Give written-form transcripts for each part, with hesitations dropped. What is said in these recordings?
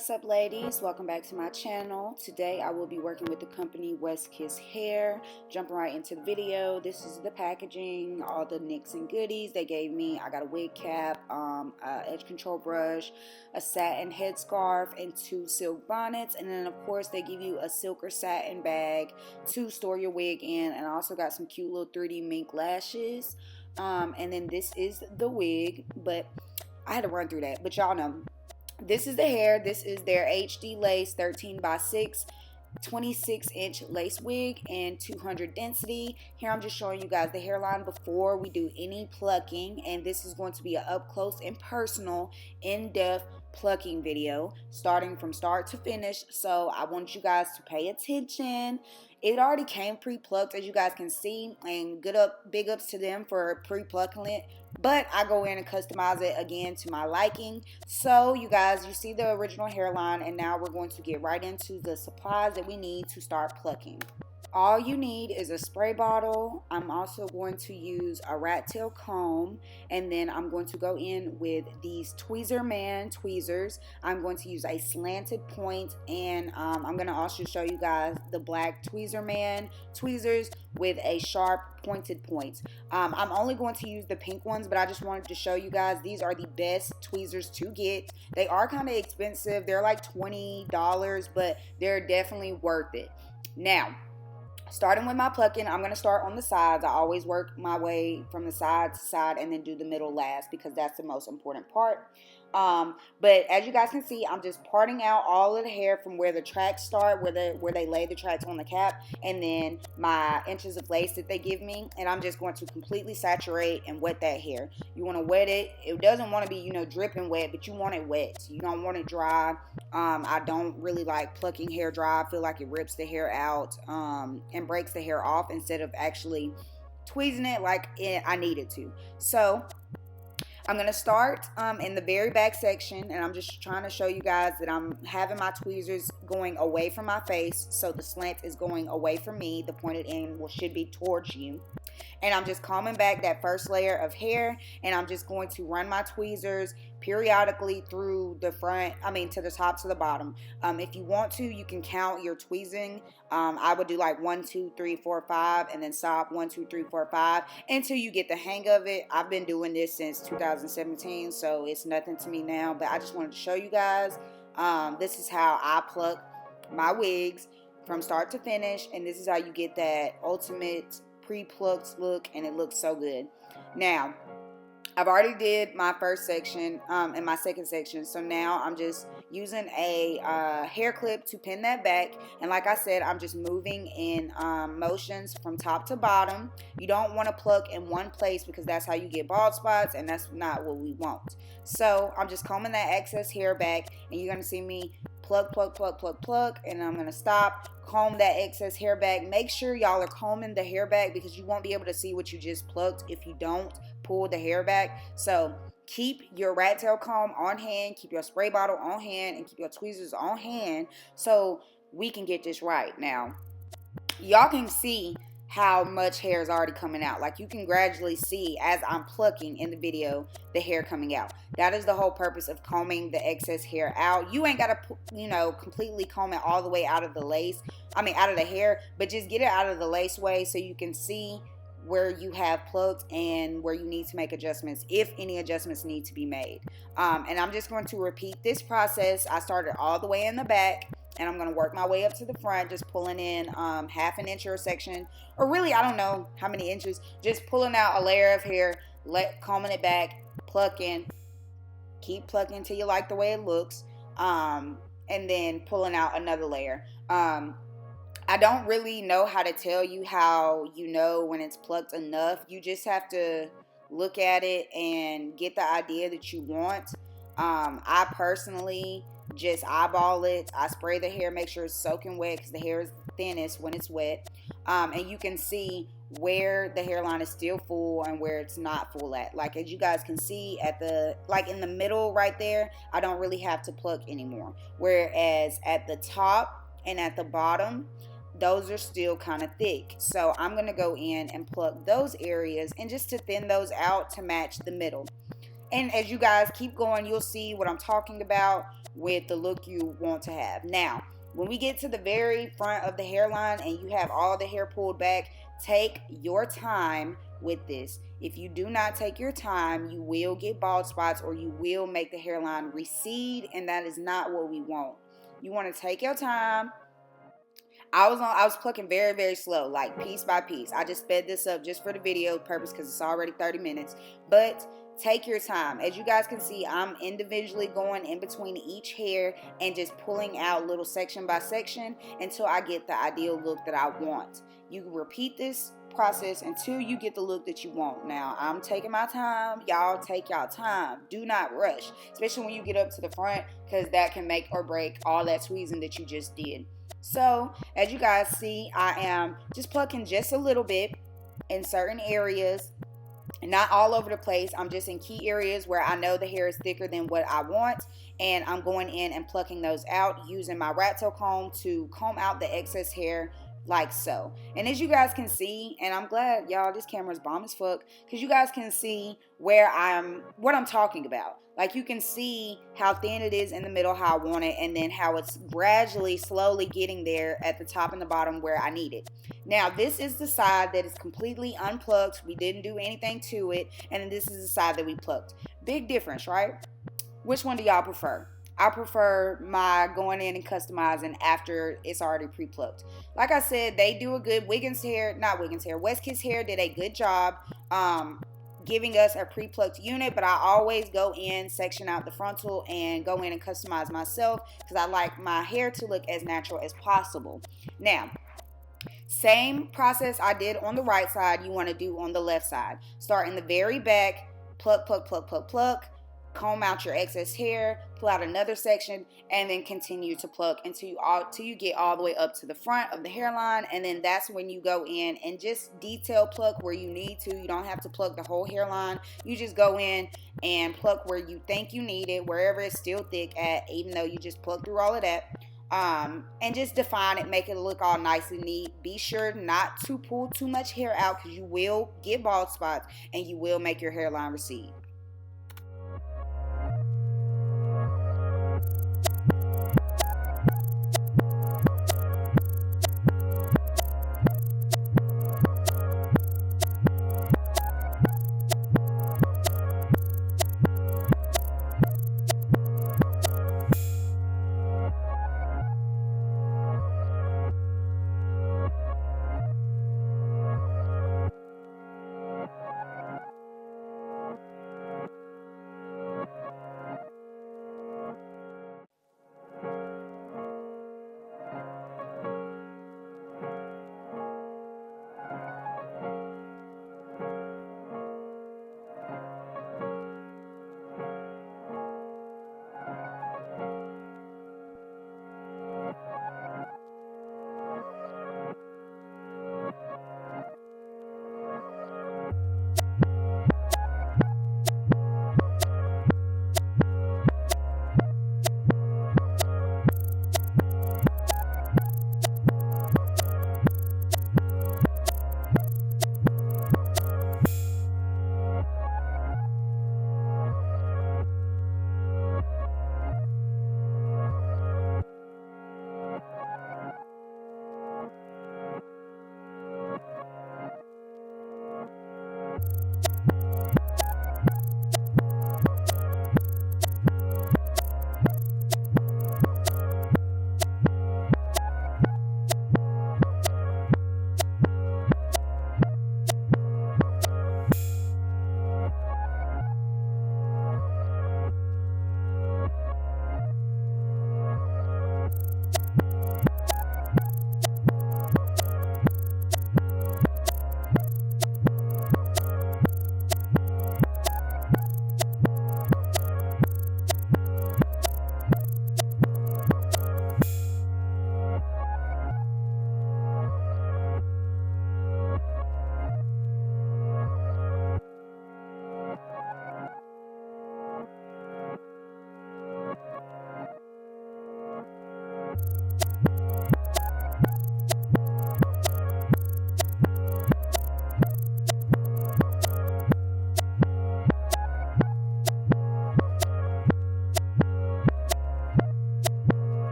What's up, ladies? Welcome back to my channel. Today I will be working with the company West Kiss Hair. Jumping right into the video. This is the packaging, all the nicks and goodies they gave me. I got a wig cap, a edge control brush, a satin headscarf, and 2 silk bonnets. And then of course they give you a silk or satin bag to store your wig in. And I also got some cute little 3D mink lashes. And then this is the wig, but I had to run through that. But y'all know. This is the hair. This is their HD lace 13x6 26-inch lace wig and 200 density. Here I'm just showing you guys the hairline before we do any plucking, and this is going to be an up close and personal in-depth plucking video starting from start to finish. So I want you guys to pay attention. It already came pre-plucked, as you guys can see, and big ups to them for pre-plucking it. But I go in and customize it again to my liking. So you guys, you see the original hairline, and now we're going to get right into the supplies that we need to start plucking. All you need is a spray bottle. I'm also going to use a rat tail comb, and then I'm going to go in with these Tweezerman tweezers. I'm going to use a slanted point, and I'm going to also show you guys the black Tweezerman tweezers with a sharp pointed point. I'm only going to use the pink ones, but I just wanted to show you guys these are the best tweezers to get. They are kind of expensive. They're like $20, but they're definitely worth it. Now, starting with my plucking, I'm going to start on the sides. I always work my way from the side to side and then do the middle last because that's the most important part. But as you guys can see, I'm just parting out all of the hair from where the tracks start, where they lay the tracks on the cap, and then my inches of lace that they give me, and I'm just going to completely saturate and wet that hair. You want to wet it. It doesn't want to be, dripping wet, but you want it wet. You don't want it dry. I don't really like plucking hair dry. I feel like it rips the hair out and breaks the hair off instead of actually tweezing it like I needed to. So I'm going to start in the very back section, and I'm just trying to show you guys that I'm having my tweezers going away from my face, so the slant is going away from me. The pointed end should be towards you. And I'm just combing back that first layer of hair, and I'm just going to run my tweezers periodically through the front, to the top to the bottom. If you want to, you can count your tweezing. I would do like 1, 2, 3, 4, 5, and then stop 1, 2, 3, 4, 5 until you get the hang of it. I've been doing this since 2017, so it's nothing to me now, but I just wanted to show you guys. This is how I pluck my wigs from start to finish, and this is how you get that ultimate pre-plucked look, and it looks so good. Now, I've already did my first section and my second section, so now I'm just using a hair clip to pin that back, and like I said, I'm just moving in motions from top to bottom. You don't want to pluck in one place because that's how you get bald spots, and that's not what we want. So I'm just combing that excess hair back, and you're going to see me pluck, pluck, pluck, pluck, pluck, and I'm going to stop, comb that excess hair back. Make sure y'all are combing the hair back because you won't be able to see what you just plucked if you don't pull the hair back. So keep your rat tail comb on hand, keep your spray bottle on hand, and keep your tweezers on hand so we can get this right. Now, y'all can see how much hair is already coming out. Like, you can gradually see as I'm plucking in the video the hair coming out. That is the whole purpose of combing the excess hair out. You ain't got to completely comb it all the way out of the lace, out of the hair, but just get it out of the lace way so you can see where you have plucked and where you need to make adjustments, if any adjustments need to be made. And I'm just going to repeat this process. I started all the way in the back, and I'm going to work my way up to the front, just pulling in half an inch or a section, or really, I don't know how many inches, just pulling out a layer of hair, combing it back, plucking, keep plucking till you like the way it looks, and then pulling out another layer. I don't really know how to tell you how you know when it's plucked enough. You just have to look at it and get the idea that you want. I personally just eyeball it. I spray the hair, make sure it's soaking wet because the hair is thinnest when it's wet. And you can see where the hairline is still full and where it's not full at. Like, as you guys can see in the middle right there, I don't really have to pluck anymore. Whereas at the top and at the bottom, those are still kind of thick. So I'm going to go in and pluck those areas and just to thin those out to match the middle. And as you guys keep going, you'll see what I'm talking about with the look you want to have. Now, when we get to the very front of the hairline and you have all the hair pulled back, take your time with this. If you do not take your time, you will get bald spots or you will make the hairline recede, and that is not what we want. You want to take your time. I was plucking very, very slow, like piece by piece. I just sped this up just for the video purpose because it's already 30 minutes. But take your time. As you guys can see, I'm individually going in between each hair and just pulling out little section by section until I get the ideal look that I want. You can repeat this process until you get the look that you want. Now, I'm taking my time. Y'all take y'all time. Do not rush, especially when you get up to the front, because that can make or break all that tweezing that you just did. So, as you guys see, I am just plucking just a little bit in certain areas, not all over the place. I'm just in key areas where I know the hair is thicker than what I want, and I'm going in and plucking those out using my rat tail comb to comb out the excess hair like so. And as you guys can see, and I'm glad y'all this camera's bomb as fuck, because you guys can see what I'm talking about. Like, you can see how thin it is in the middle, how I want it, and then how it's gradually slowly getting there at the top and the bottom where I need it. Now, this is the side that is completely unplucked. We didn't do anything to it. And then this is the side that we plucked. Big difference, right? Which one do y'all prefer? I prefer my going in and customizing after it's already pre-plucked. Like I said, they do a good West Kiss Hair did a good job giving us a pre-plucked unit, but I always go in, section out the frontal, and go in and customize myself because I like my hair to look as natural as possible. Now, same process I did on the right side, you want to do on the left side. Start in the very back, pluck, pluck, pluck, pluck, pluck, comb out your excess hair, pull out another section, and then continue to pluck until you get all the way up to the front of the hairline. And then that's when you go in and just detail pluck where you need to. You don't have to pluck the whole hairline. You just go in and pluck where you think you need it, wherever it's still thick at, even though you just pluck through all of that. And just define it, make it look all nice and neat. Be sure not to pull too much hair out because you will get bald spots and you will make your hairline recede.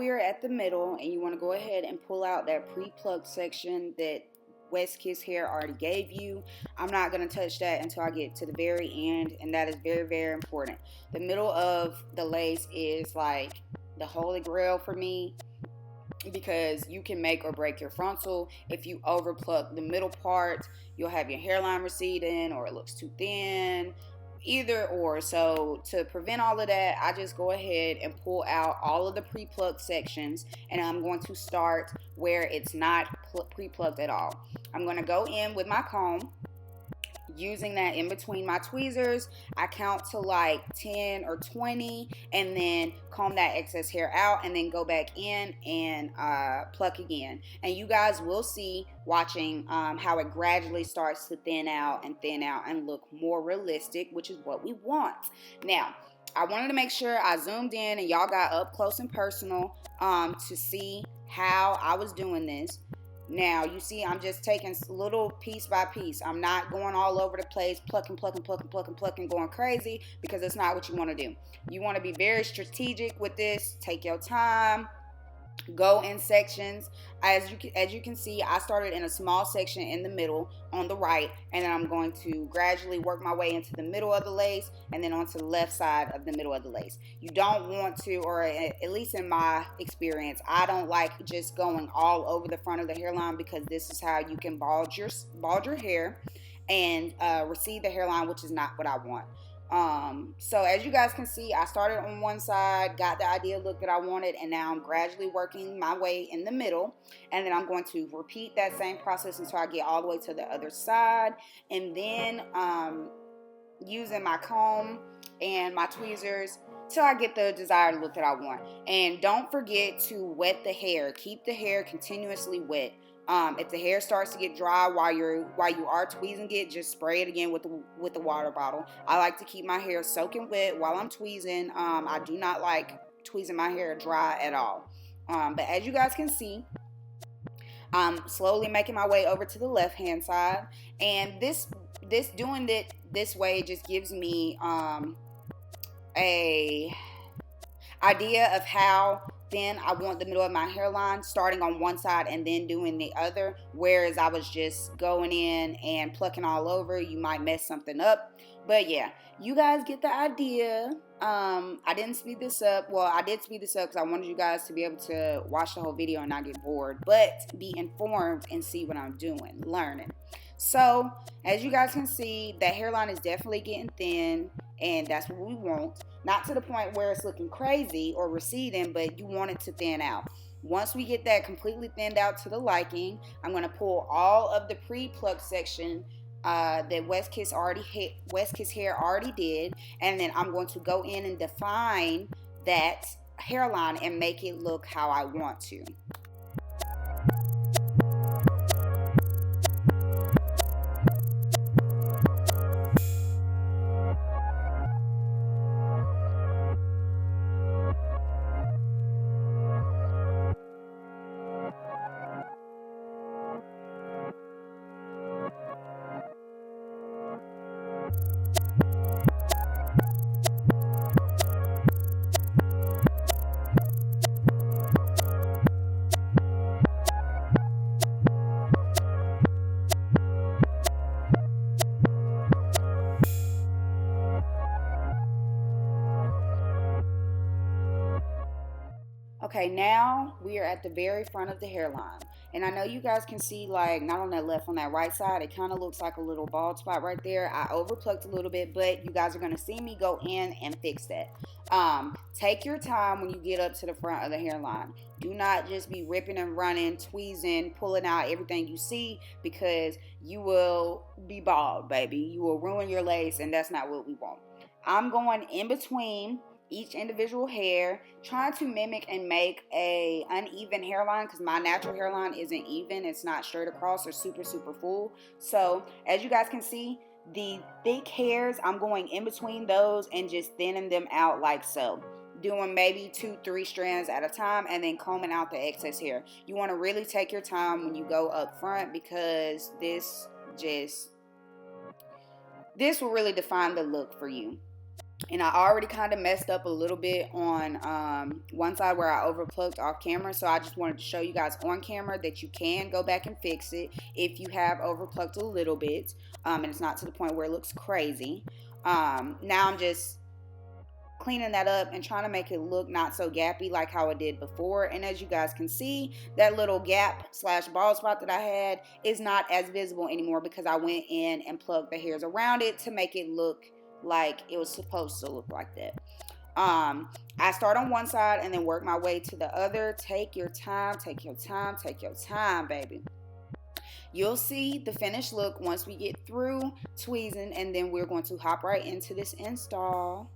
we are at the middle, and you want to go ahead and pull out that pre-plucked section that West Kiss Hair already gave you. I'm not going to touch that until I get to the very end, and that is very, very important. The middle of the lace is like the holy grail for me, because you can make or break your frontal. If you over pluck the middle part, you'll have your hairline receding, or it looks too thin, either or. So to prevent all of that, I just go ahead and pull out all of the pre-plucked sections, and I'm going to start where it's not pre-plucked at all. I'm going to go in with my comb, using that in between my tweezers. I count to like 10 or 20 and then comb that excess hair out, and then go back in and pluck again. And you guys will see watching how it gradually starts to thin out and look more realistic, which is what we want. Now, I wanted to make sure I zoomed in and y'all got up close and personal to see how I was doing this. Now, you see, I'm just taking little piece by piece. I'm not going all over the place, plucking, going crazy, because that's not what you want to do. You want to be very strategic with this. Take your time. Go in sections. As you can see, I started in a small section in the middle on the right, and then I'm going to gradually work my way into the middle of the lace, and then onto the left side of the middle of the lace. You don't want to, or at least in my experience, I don't like just going all over the front of the hairline, because this is how you can bald your hair and recede the hairline, which is not what I want. So as you guys can see, I started on one side, got the ideal look that I wanted, and now I'm gradually working my way in the middle, and then I'm going to repeat that same process until I get all the way to the other side, and then using my comb and my tweezers till I get the desired look that I want. And don't forget to wet the hair. Keep the hair continuously wet. If the hair starts to get dry while you are tweezing it, just spray it again with the water bottle. I like to keep my hair soaking wet while I'm tweezing. I do not like tweezing my hair dry at all. But as you guys can see, I'm slowly making my way over to the left hand side, and doing it this way just gives me a idea of how thin I want the middle of my hairline, starting on one side and then doing the other. Whereas I was just going in and plucking all over, you might mess something up. But yeah, you guys get the idea. I didn't speed this up. Well, I did speed this up because I wanted you guys to be able to watch the whole video and not get bored, but be informed and see what I'm doing, learning. So as you guys can see, the hairline is definitely getting thin, and that's what we want. Not to the point where it's looking crazy or receding, but you want it to thin out. Once we get that completely thinned out to the liking, I'm going to pull all of the pre-plucked section that West Kiss Hair already did, and then I'm going to go in and define that hairline and make it look how I want to. Okay, now we are at the very front of the hairline. And I know you guys can see, like, not on that left, on that right side, it kind of looks like a little bald spot right there. I overplucked a little bit, but you guys are going to see me go in and fix that. Take your time when you get up to the front of the hairline. Do not just be ripping and running, tweezing, pulling out everything you see, because you will be bald, baby. You will ruin your lace, and that's not what we want. I'm going in between each individual hair, trying to mimic and make a uneven hairline, because my natural hairline isn't even. It's not straight across or super full. So as you guys can see, the thick hairs, I'm going in between those and just thinning them out like so, doing maybe 2-3 strands at a time, and then combing out the excess hair. You want to really take your time when you go up front, because this will really define the look for you. And I already kind of messed up a little bit on one side where I overplucked off camera. So I just wanted to show you guys on camera that you can go back and fix it if you have overplucked a little bit. And it's not to the point where it looks crazy. Now I'm just cleaning that up and trying to make it look not so gappy like how it did before. And as you guys can see, that little gap slash bald spot that I had is not as visible anymore because I went in and plugged the hairs around it to make it look like it was supposed to look like that. I start on one side and then work my way to the other. Take your time, take your time, take your time, baby. You'll see the finished look once we get through tweezing, and then we're going to hop right into this install.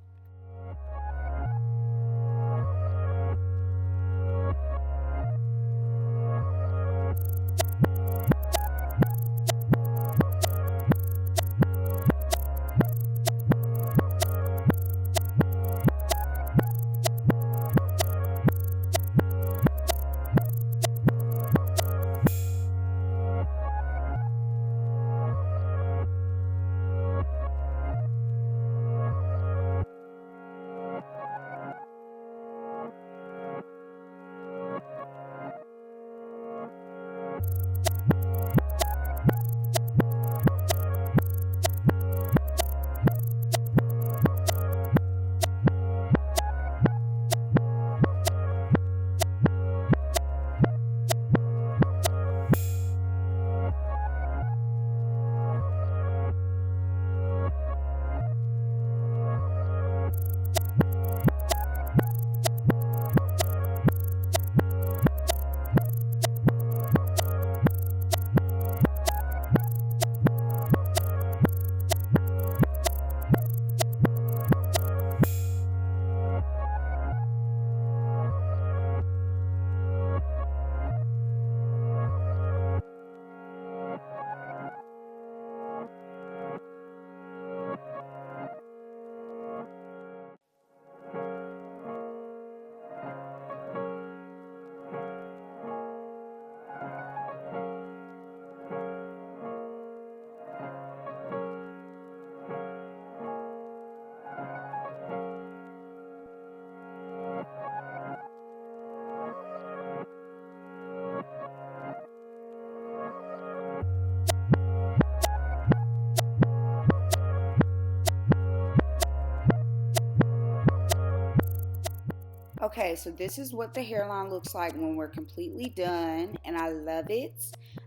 Okay, so this is what the hairline looks like when we're completely done, and I love it.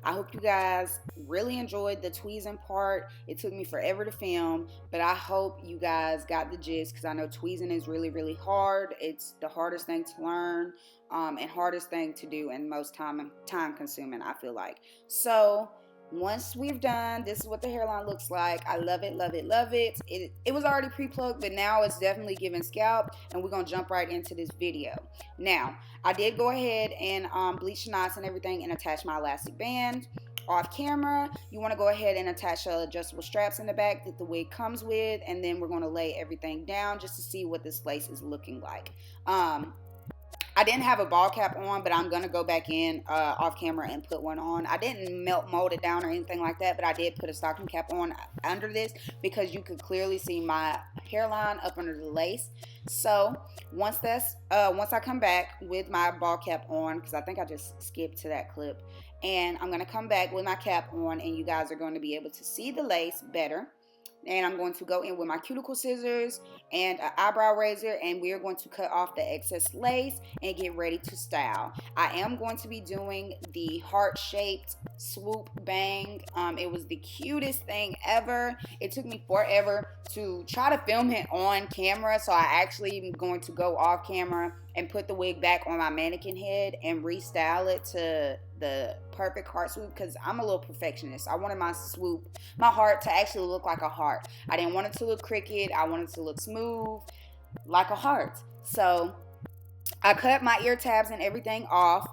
I hope you guys really enjoyed the tweezing part. It took me forever to film, but I hope you guys got the gist because I know tweezing is really, really hard. It's the hardest thing to learn and hardest thing to do and most time consuming, I feel like. So once we've done, this is what the hairline looks like. I love it, love it, love it. It was already pre-plucked, but now it's definitely giving scalp, and we're going to jump right into this video. Now, I did go ahead and bleach the knots and everything and attach my elastic band. Off camera, you want to go ahead and attach adjustable straps in the back that the wig comes with, and then we're going to lay everything down just to see what this lace is looking like. I didn't have a ball cap on, but I'm going to go back in off camera and put one on. I didn't mold it down or anything like that, but I did put a stocking cap on under this because you could clearly see my hairline up under the lace. So once I come back with my ball cap on, because I think I just skipped to that clip, and I'm going to come back with my cap on, and you guys are going to be able to see the lace better. And I'm going to go in with my cuticle scissors and an eyebrow razor, and we are going to cut off the excess lace and get ready to style. I am going to be doing the heart-shaped swoop bang. It was the cutest thing ever. It took me forever to try to film it on camera, so I actually am going to go off camera and put the wig back on my mannequin head and restyle it to the perfect heart swoop because I'm a little perfectionist. I wanted my heart to actually look like a heart. I didn't want it to look crooked. I wanted it to look smooth like a heart. So I cut my ear tabs and everything off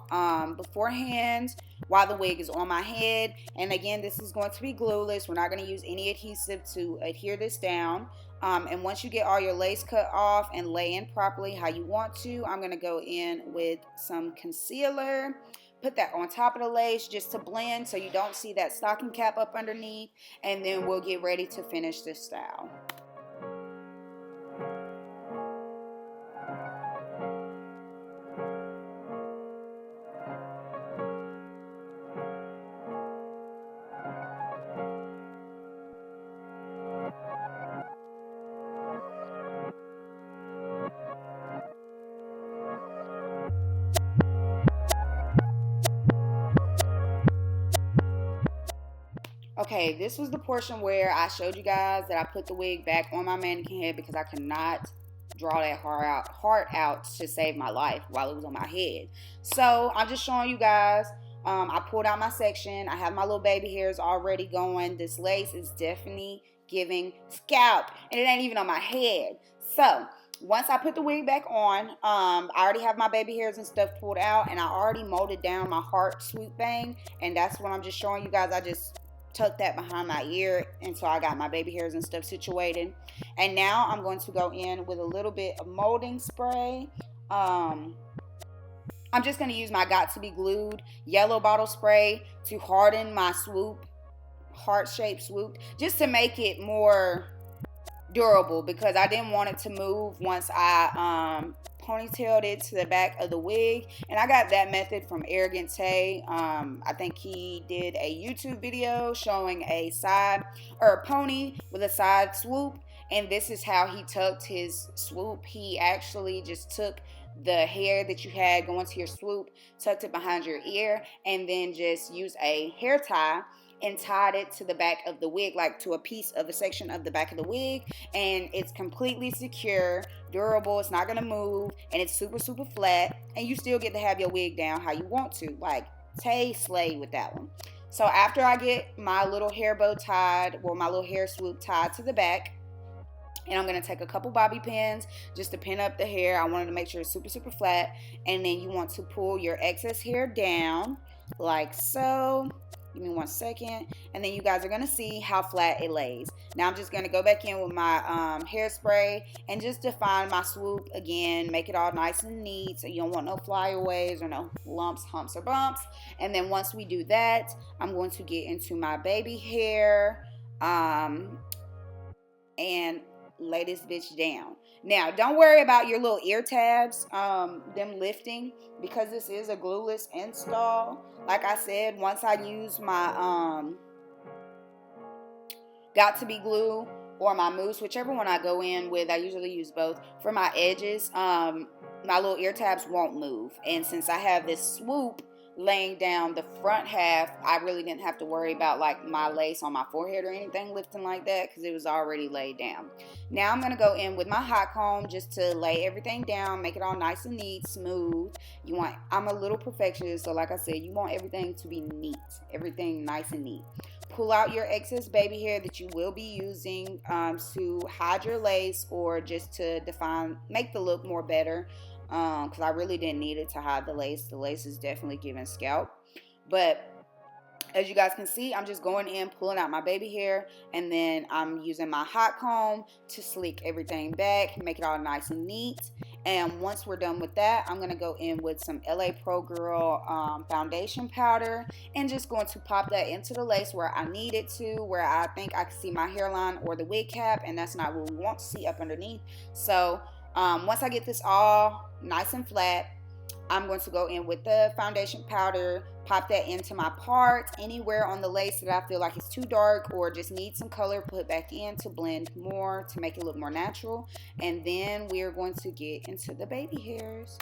beforehand while the wig is on my head. And again, this is going to be glueless. We're not going to use any adhesive to adhere this down. And once you get all your lace cut off and lay in properly how you want to, I'm going to go in with some concealer. Put that on top of the lace just to blend so you don't see that stocking cap up underneath. And then we'll get ready to finish this style. Okay, this was the portion where I showed you guys that I put the wig back on my mannequin head because I could not draw that heart out to save my life while it was on my head. So I'm just showing you guys. I pulled out my section. I have my little baby hairs already going. This lace is definitely giving scalp, and it ain't even on my head. So once I put the wig back on, I already have my baby hairs and stuff pulled out, and I already molded down my heart swoop bang, and that's what I'm just showing you guys. I just tuck that behind my ear until I got my baby hairs and stuff situated. And now I'm going to go in with a little bit of molding spray. I'm just going to use my Got To Be Glued yellow bottle spray to harden my swoop, heart-shaped swoop, just to make it more durable, because I didn't want it to move once I ponytailed it to the back of the wig. And I got that method from Arrogant Tay. I think he did a YouTube video showing a side or a pony with a side swoop, and this is how he tucked his swoop. He actually just took the hair that you had going to your swoop, tucked it behind your ear, and then just used a hair tie and tied it to the back of the wig, like to a piece of a section of the back of the wig. And it's completely secure, durable, it's not gonna move, and it's super flat, and you still get to have your wig down how you want to. Like, Tay slayed with that one. So after I get my little hair bow tied, or my little hair swoop tied to the back, and I'm going to take a couple bobby pins just to pin up the hair. I wanted to make sure it's super flat. And then you want to pull your excess hair down like so. Give me 1 second. And then you guys are going to see how flat it lays. Now I'm just going to go back in with my hairspray and just define my swoop again. Make it all nice and neat so you don't want no flyaways or no lumps, humps, or bumps. And then once we do that, I'm going to get into my baby hair and lay this bitch down. Now, don't worry about your little ear tabs, them lifting, because this is a glueless install. Like I said, once I use my Got To Be Glue or my mousse, whichever one I go in with, I usually use both. For my edges, my little ear tabs won't move. And since I have this swoop laying down the front half, I really didn't have to worry about like my lace on my forehead or anything lifting like that, because it was already laid down. Now I'm going to go in with my hot comb just to lay everything down, make it all nice and neat, smooth. I'm a little perfectionist, so like I said, you want everything to be neat, everything nice and neat. Pull out your excess baby hair that you will be using to hide your lace, or just to make the look more better, because I really didn't need it to hide the lace. The lace is definitely giving scalp. But as you guys can see, I'm just going in, pulling out my baby hair, and then I'm using my hot comb to slick everything back, make it all nice and neat. And once we're done with that, I'm going to go in with some LA Pro Girl foundation powder, and just going to pop that into the lace where I need it to, where I think I can see my hairline or the wig cap, and that's not what we want to see up underneath. So once I get this all nice and flat, I'm going to go in with the foundation powder, pop that into my part, anywhere on the lace that I feel like it's too dark or just needs some color, put back in to blend more, to make it look more natural. And then we are going to get into the baby hairs.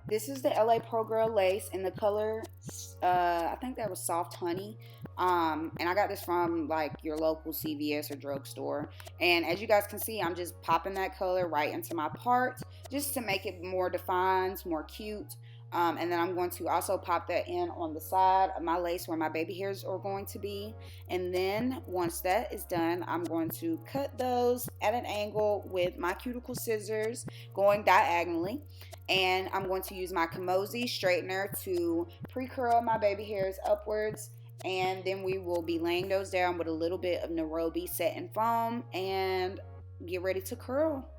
This is the LA Pro Girl lace in the color, I think that was Soft Honey. And I got this from like your local CVS or drugstore. And as you guys can see, I'm just popping that color right into my part, just to make it more defined, more cute. And then I'm going to also pop that in on the side of my lace where my baby hairs are going to be. And then once that is done, I'm going to cut those at an angle with my cuticle scissors, going diagonally. And I'm going to use my Kamosi straightener to pre-curl my baby hairs upwards. And then we will be laying those down with a little bit of Nairobi Set Foam and get ready to curl.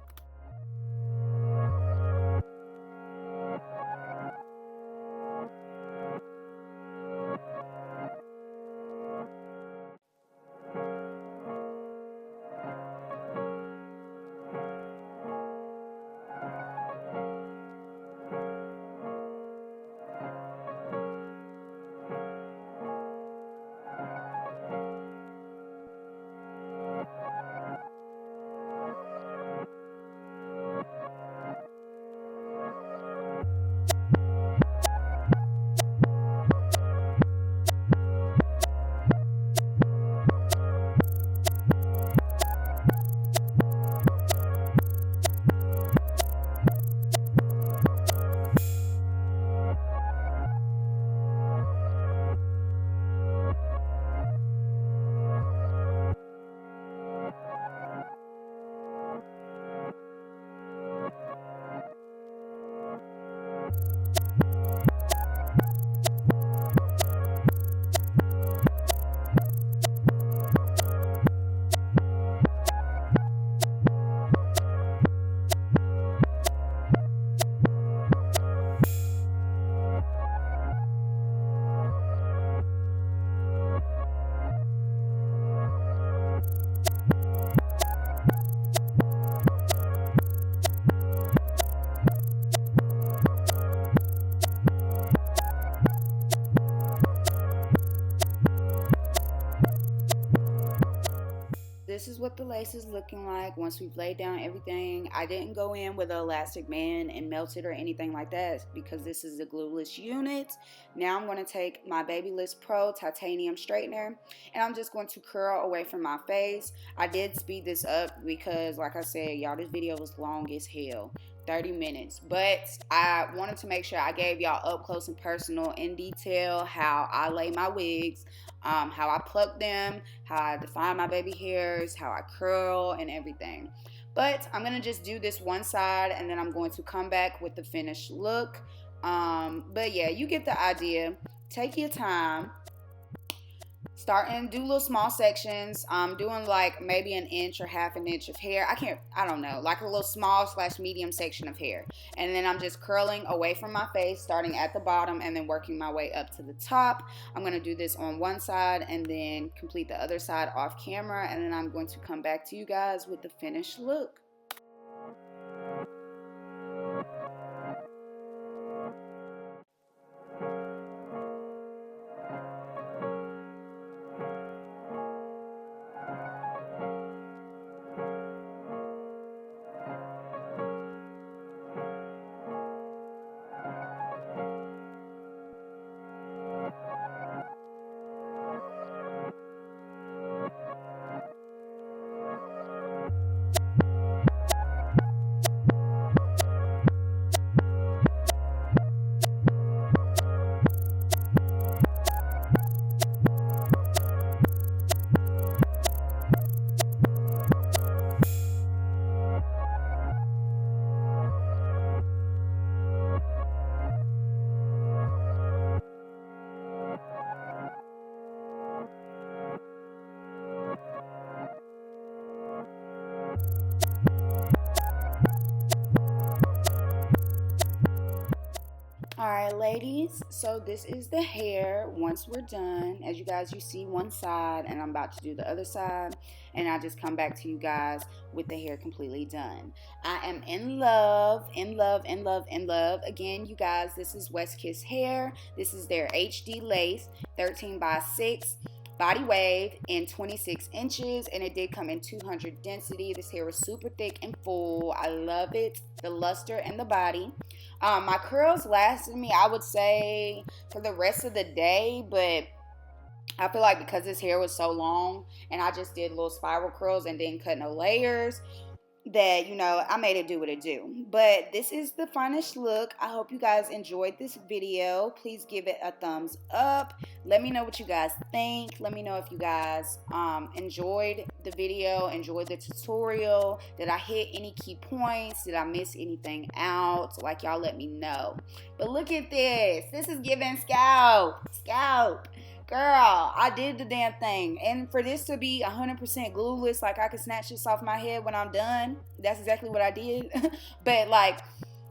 this is what the lace is looking like once we've laid down everything. I didn't go in with an elastic band and melt it or anything like that because this is a glueless unit. Now I'm going to take my Babyliss Pro titanium straightener and I'm just going to curl away from my face. I did speed this up because, like I said, y'all, this video was long as hell. 30 minutes, but I wanted to make sure I gave y'all up close and personal in detail how I lay my wigs, how I pluck them, how I define my baby hairs, how I curl and everything. But I'm gonna just do this one side and then I'm going to come back with the finished look. But yeah, you get the idea. Take your time. Start and do little small sections. I'm doing like maybe an inch or half an inch of hair. I don't know, like a little small / medium section of hair. And then I'm just curling away from my face, starting at the bottom and then working my way up to the top. I'm going to do this on one side and then complete the other side off camera. And then I'm going to come back to you guys with the finished look. Alright ladies, so this is the hair once we're done. As you see one side and I'm about to do the other side and I just come back to you guys with the hair completely done. I am in love. Again, you guys, this is Westkiss Hair. This is their HD lace 13x6 body wave in 26 inches and it did come in 200 density. This hair is super thick and full. I love it, the luster and the body. My curls lasted me, I would say, for the rest of the day, but I feel like because this hair was so long and I just did little spiral curls and didn't cut no layers, that, you know, I made it do what it do. But this is the finished look. I hope you guys enjoyed this video. Please give it a thumbs up. Let me know what you guys think. Let me know if you guys enjoyed the video, enjoyed the tutorial. Did I hit any key points? Did I miss anything out? Like, y'all let me know. But look at this. This is giving scalp. Girl, I did the damn thing. And for this to be 100% glueless, like I could snatch this off my head when I'm done. That's exactly what I did. But like,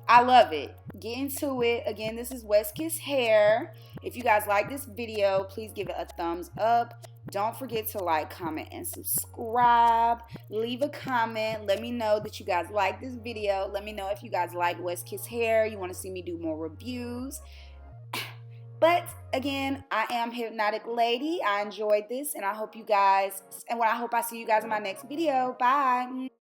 I love it. Get into it. Again, this is Westkiss Hair. If you guys like this video, please give it a thumbs up. Don't forget to like, comment, and subscribe. Leave a comment. Let me know that you guys like this video. Let me know if you guys like Westkiss Hair. You want to see me do more reviews. But again, I am Hypnotic Lady. I enjoyed this and I hope you guys, I hope I see you guys in my next video. Bye.